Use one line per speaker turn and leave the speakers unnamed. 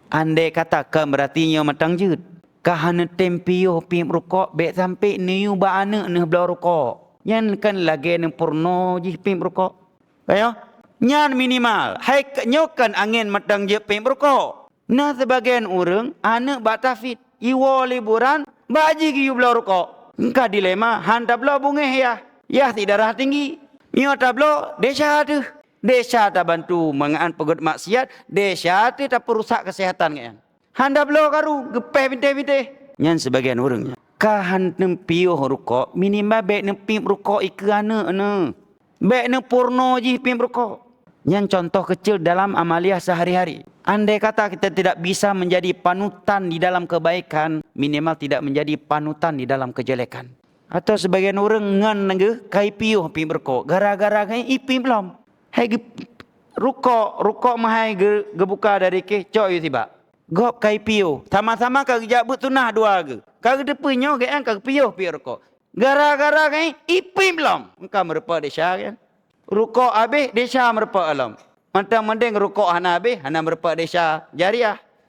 Andai katakan berartinya matang jut. Kahana tempio pim rukok bek sampai niu ba anak ne belau rukok. Yan kan lagi ne porno ji pim rukok. Ayo. Nyan minimal. Hai nyokan angin matang je pim rukok. Nah sebagian orang anak batafit. Iwo liburan baji giyu belau rukok. Engkau dilema handa belau bungeh ya. Ya tidak darah tinggi. Mio tablo desa tu. Desa tak bantu mengaan pegut maksiat, desa tu tak perusak kesehatan kan. Handa belo karu gepeh binte-binte. Nyan sebagian orangnya. Kahan nempio rukok minimal bek nempi rukok ikana ne. Bek ne porno ji pim rukok. Nyan contoh kecil dalam amalia sehari-hari. Andai kata kita tidak bisa menjadi panutan di dalam kebaikan, minimal tidak menjadi panutan di dalam kejelekan. Atau sebagian orang ngan nege kai piuh pim rukok gara-gara kai ipim belum. Hai rukok mahai gebuka dari ke coy tiba. Gop kai piu. Sama-sama kag jabut tunah dua ge. Kag depunyo ge an kag piu rukok. Gara-gara kai ipim belum. Engkau merupa desa kan. Rukok habis desa merupa alam. Mentang-mentang rukok hana habis hana merupa desa jariah.